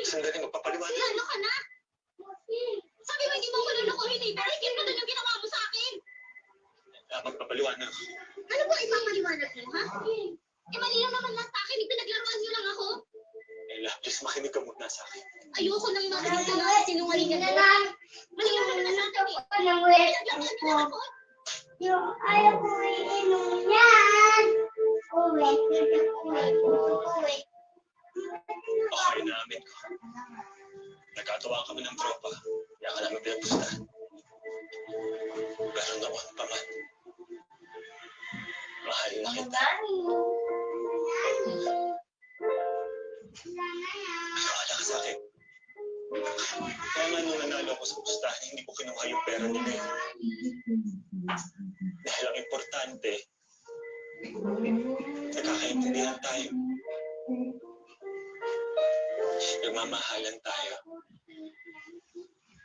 Sandali, magpapaliwanag. Ano ka na? Sabi mo hindi mo ko lulukuhin eh, pero hindi mo doon yung ginawa mo sa akin. Magpapaliwanag. Ano ba ipapaliwanag mo, ha? Eh, mali lang naman lang sa akin. Pinaglaruan niyo lang ako. Ella, please makinig ka muna sa akin. Ayoko nang makinig ka na sinungalingan mo. Mali lang naman lang sa akin eh. Pinaglaruan niyo lang ako. Yung ayaw ko iinom yan. Uwi. Okay, naamin ko. Nagkatawa kami ng tropa. Kaya ka namin pinagpustahan. Pero noon pa man, mahal na kita. Nakala ka sa akin. Kaya nga nung nanalo ako sa pustahan, hindi ko kinuha yung pera nila yun. Dahil ang importante, nagkakaintindihan tayo. Nagmamahalan tayo.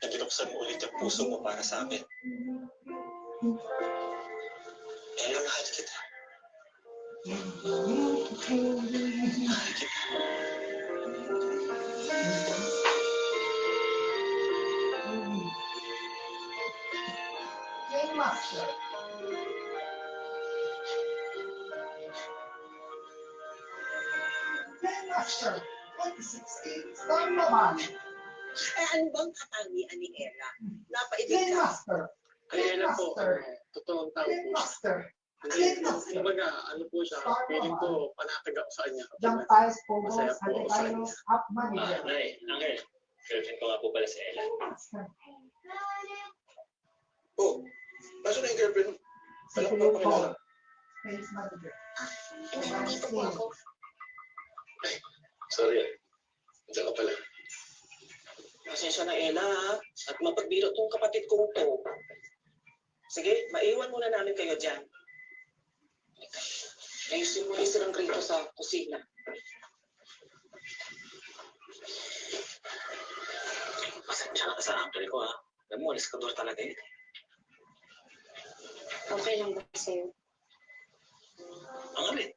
Nabinuksan mo ulit yung puso mo para sa akin. Ella, mahal kita. Mahal kita. Game Master. Game Master. 2016. Star naman. Eh, ano bang katangian ni Ella? Napaibig Game ka. Master. Kaya na po, totoong tao Game po siya. Master. Hindi, kumbaga, ano po siya, feeling ko, panatag ako sa kanya. Jump Ties, Pogo, Masaya po ako sa Adetayo, Up Manager. Nay, Angel. Girlfriend ko nga po pala si Ella. Oh, nasa na yung girlfriend mo? Alam ko pa kilala. Space Manager. Nandito po ako. Sorry ah. Diyan ka pala. Pasensya na, Ella, ha? At mapagbiro tong kapatid kong to. Sige, maiwan muna namin kayo dyan. Ayusin mo yung silang rito sa kusina. Pasensya ka sa Angel ko ha. Alam mo, alis ka doon talaga yun. Okay lang ba sa'yo? Ang alin?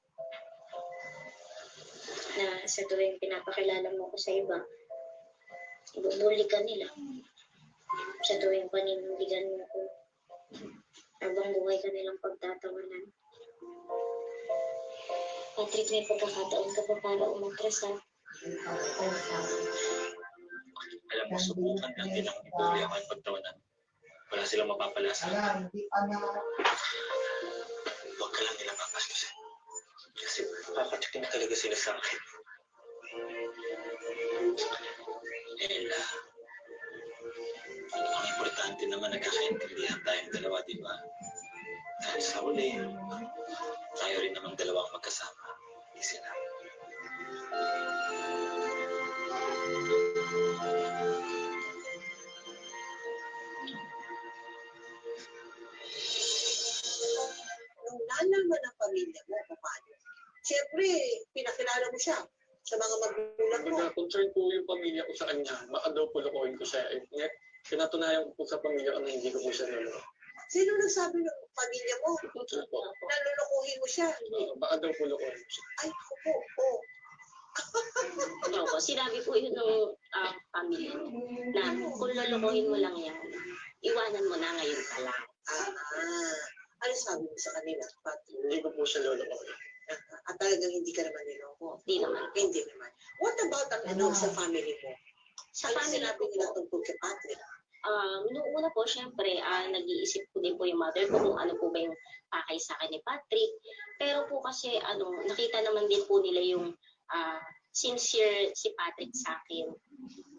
Na sa tuwing pinapakilala mo ko sa iba, ibubuli ka nila. Sa tuwing paninindigan mo ko, habang buhay ka nilang pagtatawanan. Patrick, may pagkakataon ka pa para umatras ha. Alam mo, subukan lang nilang ibuli ako ang pagtawanan. Wala silang mapapalasa. Alam, hindi pa na. Huwag ka lang nilang papastusin. Kasi makakatikin na talaga sila sa akin. Ella, ang importante naman nagkakaintindihan tayong dalawa, di ba? Dahil sa uli, tayo rin namang dalawang magkasama. Hindi sila. Nung nalaman ng pamilya mo kung paano, siyempre, pinakilala mo siya sa mga magulang mo. Kumbaga, concern po yung pamilya ko sa kanya. Baka daw po lokohin ko siya. Ngayon, pinatunayan ko po sa pamilya ko na hindi ko po siya naloko. Sino nagsabi ng pamilya mo? Ano po? Nalulukuhin mo siya. Baka daw po lokohin ko siya. Ay, ako po. Oh. Opo, sinabi po yun ng family na kung lolokohin mo lang yan, iwanan mo na ngayon pa lang. Ano sabi mo sa kanila, Patrick? Hindi ko po siya lolokohin. At talagang hindi ka naman niloko. Hindi naman. Hindi naman. What about ang ano sa family mo? Sa Ano family sinabi ko nila po, tungkol kay Patrick? noong una po, syempre, nag-iisip ko din po yung mother ko kung ano po ba yung pakay sa akin ni Patrick. Pero po kasi, nakita naman din po nila yung sincere si Patrick sa akin.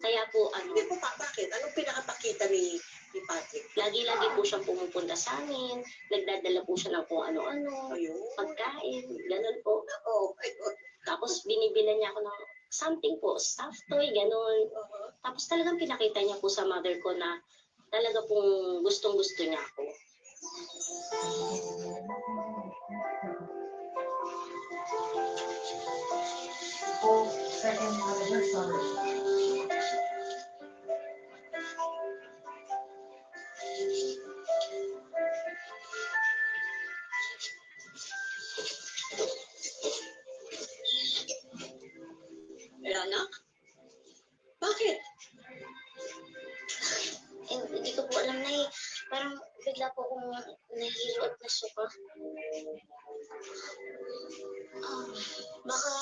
Kaya po, Hindi po pa, bakit? Anong pinakapakita ni Patrick? lagi-lagi po siyang pumupunta sa amin, nagdadala po siya ng kung ano-ano, Ayun. pagkain, ganun po. Oh, ayun. Tapos binibilan niya ako ng something po, stuffed toy, ganun. Tapos talagang pinakita niya po sa mother ko na talaga pong gustong-gusto niya ako. Second anniversary. Bakit? Hindi ko po alam na eh. Parang bigla po akong nahihilo at nasuka. Baka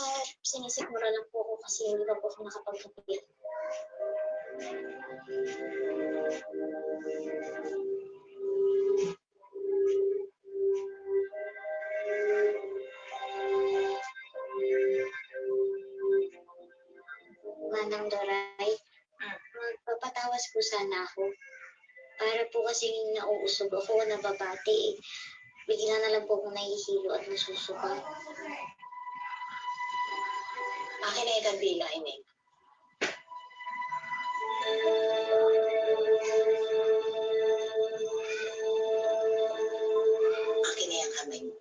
sinisikmura lang po ako kasi hindi pa po ako nakapagkapit. Manang Doray, magpapatawas po sana ako. Para po kasing nauusog ako, nababati eh. Bigla na lang po akong nahihilo at nasusuka. Akin na yung kandila, Ining. Akin na yung kamay mo.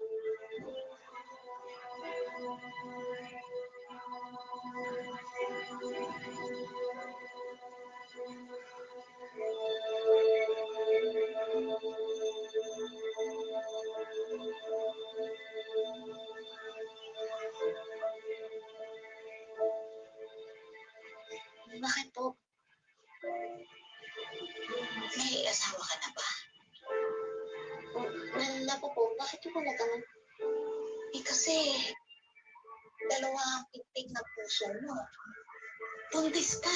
Bakit po? May asawa ka na ba? Nalala po po, bakit po nagkaman? Kasi dalawa ang pitik na puso mo. Buntis ka.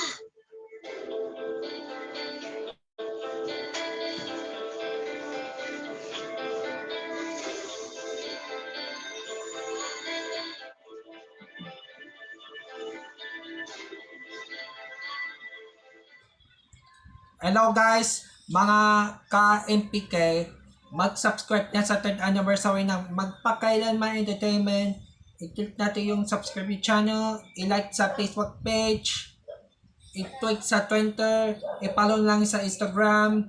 Hello guys, mga ka-MPK, mag-subscribe na sa 3rd anniversary ng Magpakailanman Entertainment. I-click natin yung subscribe channel, i-like sa Facebook page, i-tweet sa Twitter, i-follow lang sa Instagram,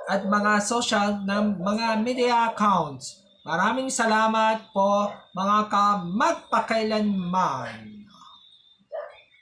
at mga social ng mga media accounts. Maraming salamat po mga ka-magpakailanman.